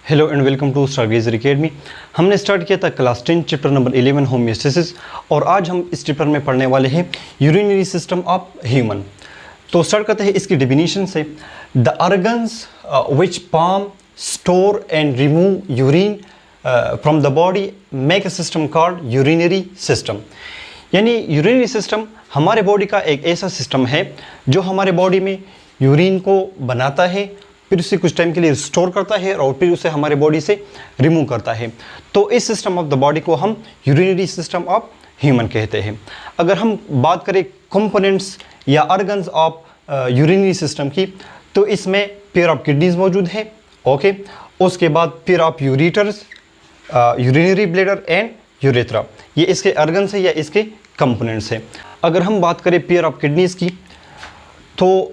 Hello and welcome to stargazer academy. हमने start किया था क्लास 10 चैप्टर नंबर 11 होमियोस्टेसिस और आज हम इस चैप्टर में पढ़ने वाले हैं यूरिनरी सिस्टम ऑफ ह्यूमन। तो स्टार्ट करते हैं इसकी डेफिनेशन से। The organs which pump store and remove urine from the body make a system called urinary system. यानी यूरिनरी सिस्टम हमारे बॉडी का एक ऐसा सिस्टम है जो हमारे बॉडी में यूरिन को बनाता है, फिर उसे कुछ टाइम के लिए स्टोर करता है और फिर उसे हमारे बॉडी से रिमूव करता है। तो इस सिस्टम ऑफ द बॉडी को हम यूरिनरी सिस्टम ऑफ ह्यूमन कहते हैं। अगर हम बात करें कंपोनेंट्स या ऑर्गन्स ऑफ यूरिनरी सिस्टम की, तो इसमें पेयर ऑफ किडनीज मौजूद है। ओके, उसके बाद pair of ureters, urinary bladder and urethra, ये इसके ऑर्गन्स है या इसके कंपोनेंट्स है। अगर हम बात करें पेयर ऑफ किडनीज की, तो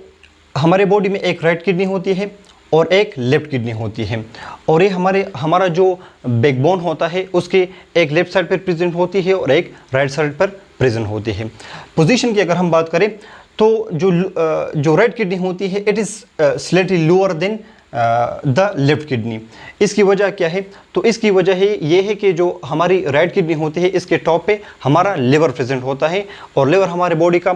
हमारे बॉडी में एक राइट किडनी होती है और एक लेफ्ट किडनी होती है, और ये हमारा जो बैकबोन होता है उसके एक लेफ्ट साइड पर प्रेजेंट होती है और एक राइट साइड पर प्रेजेंट होती है। पोजीशन की अगर हम बात करें तो जो राइट किडनी होती है it is slightly lower than the left kidney. इसकी वजह क्या है? तो इसकी वजह है ये है कि जो हमारी राइट किडनी होती है इसके टॉप पे हमारा लिवर प्रेजेंट होता है, और लिवर हमारे बॉडी का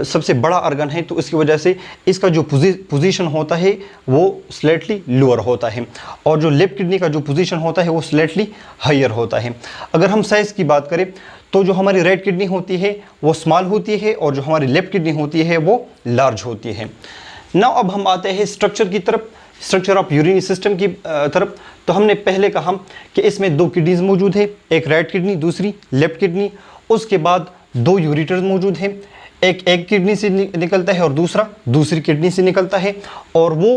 सबसे बड़ा ऑर्गन है, तो इसकी वजह से इसका जो पोजीशन होता है वो स्लाइटली लोअर होता है, और जो लेफ्ट किडनी का जो पोजीशन होता है वो स्लाइटली हायर होता है। अगर हम साइज़ की बात करें तो जो हमारी राइट किडनी होती है वो स्मॉल होती है और जो हमारी लेफ्ट किडनी होती है वो लार्ज होती है। नाउ अब हम आते हैं स्ट्रक्चर की तरफ, स्ट्रक्चर ऑफ यूरिनरी सिस्टम की तरफ। तो हमने पहले कहा कि इसमें दो किडनीज मौजूद है, एक राइट किडनी दूसरी लेफ्ट किडनी। उसके बाद दो यूरिटर्स मौजूद हैं, एक किडनी से निकलता है और दूसरा दूसरी किडनी से निकलता है, और वो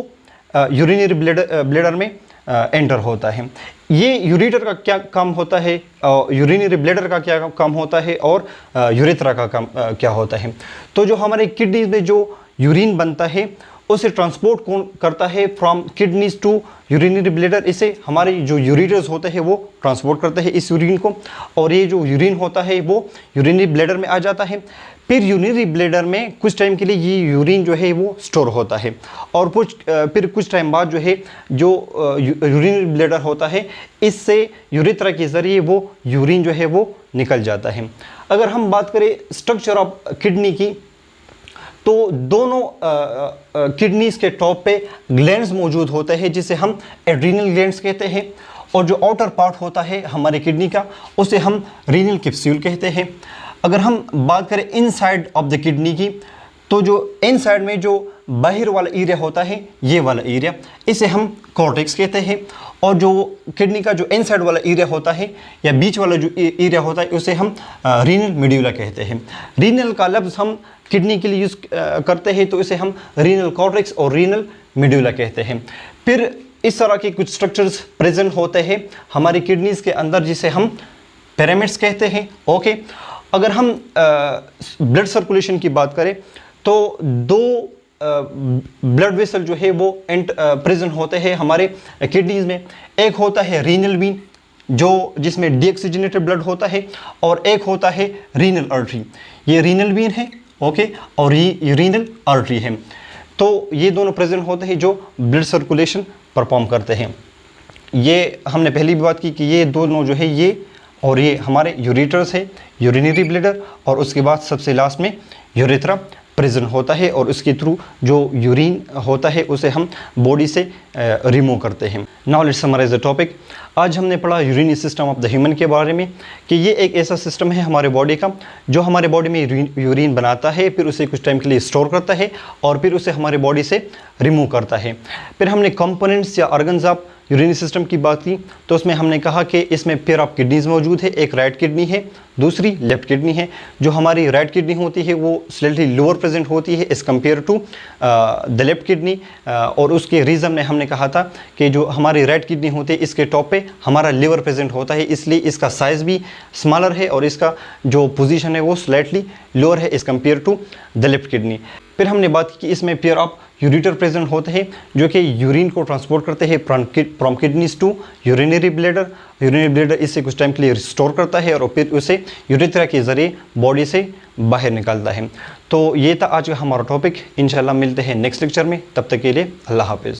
यूरिनरी ब्लैडर में एंटर होता है। ये यूरिटर का क्या काम होता है, यूरिनरी ब्लैडर का क्या काम होता है, और यूरेथ्रा का काम क्या होता है। तो जो हमारे किडनी में जो यूरिन बनता है उसे ट्रांसपोर्ट कौन करता है from kidneys to urinary bladder. इसे हमारे जो यूरिटर्स होते हैं वो ट्रांसपोर्ट करते हैं इस यूरिन को, और ये जो यूरिन होता है वो यूरिनरी ब्लैडर में आ जाता है। फिर यूरिनरी ब्लैडर में कुछ टाइम के लिए ये यूरिन जो है वो स्टोर होता है, और फिर कुछ टाइम बाद जो है जो यूरिनरी ब्लैडर होता है इससे यूरेथ्रा के ज़रिए वो यूरिन जो है वो निकल जाता है। अगर हम बात करें स्ट्रक्चर ऑफ किडनी की, तो दोनों किडनीज के टॉप पे ग्लैंड्स मौजूद होते हैं जिसे हम एड्रीनल ग्लैंड्स कहते हैं, और जो आउटर पार्ट होता है हमारे किडनी का उसे हम रीनल कैप्सूल कहते हैं। अगर हम बात करें इनसाइड ऑफ द किडनी की, तो जो इनसाइड में जो बाहर वाला एरिया होता है ये वाला एरिया इसे हम कॉर्टेक्स कहते हैं, और जो किडनी का जो इनसाइड वाला एरिया होता है या बीच वाला जो एरिया होता है उसे हम रीनल मेड्यूला कहते हैं। रीनल का लफ्ज़ हम किडनी के लिए यूज़ करते हैं तो इसे हम रीनल कॉर्टेक्स और रीनल मेड्यूला कहते हैं। फिर इस तरह के कुछ स्ट्रक्चर्स प्रेजेंट होते हैं हमारी किडनीज़ के अंदर जिसे हम पिरामिड्स कहते हैं। ओके, अगर हम ब्लड सर्कुलेशन की बात करें तो दो ब्लड वेसल जो है वो प्रेजेंट होते हैं हमारे किडनीज में। एक होता है रीनल वीन जिसमें डीऑक्सीजनेटेड ब्लड होता है, और एक होता है रीनल आर्टरी। ये रीनल वीन है, ओके, और ये रीनल आर्टरी है। तो ये दोनों प्रेजेंट होते हैं जो ब्लड सर्कुलेशन परफॉर्म करते हैं। ये हमने पहली भी बात की कि ये दोनों जो है ये और ये हमारे यूरिटर्स है, यूरिनरी ब्लैडर, और उसके बाद सबसे लास्ट में यूरेथ्रा प्रेजेंट होता है, और उसके थ्रू जो यूरिन होता है उसे हम बॉडी से रिमूव करते हैं। Now let's summarise the topic. आज हमने पढ़ा urinary system of the human के बारे में कि ये एक ऐसा सिस्टम है हमारे बॉडी का जो हमारे बॉडी में यूरिन बनाता है, फिर उसे कुछ टाइम के लिए स्टोर करता है और फिर उसे हमारे बॉडी से रिमूव करता है। फिर हमने कंपोनेंट्स या ऑर्गन्स ऑफ यूरिनरी सिस्टम की बात की, तो उसमें हमने कहा कि इसमें पेयर ऑफ किडनीज मौजूद है, एक राइट किडनी है दूसरी लेफ्ट किडनी है। जो हमारी राइट किडनी होती है वो स्लाइटली लोअर प्रेजेंट होती है as compare to the left kidney, और उसके रीज़न में हमने कहा था कि जो हमारी राइट किडनी होती है इसके टॉप पे हमारा लिवर प्रेजेंट होता है, इसलिए इसका साइज़ भी स्मॉलर है और इसका जो पोजीशन है वो स्लाइटली लोअर है as compare to the left kidney. फिर हमने बात की कि इसमें पेयर ऑफ यूरिटर प्रेजेंट होते हैं जो कि यूरिन को ट्रांसपोर्ट करते हैं from kidneys to urinary bladder. Urinary bladder इससे कुछ टाइम के लिए रिस्टोर करता है और फिर उसे यूरेथ्रा के ज़रिए बॉडी से बाहर निकालता है। तो ये था आज का हमारा टॉपिक। इंशाल्लाह मिलते हैं नेक्स्ट लेक्चर में, तब तक के लिए अल्लाह हाफिज़।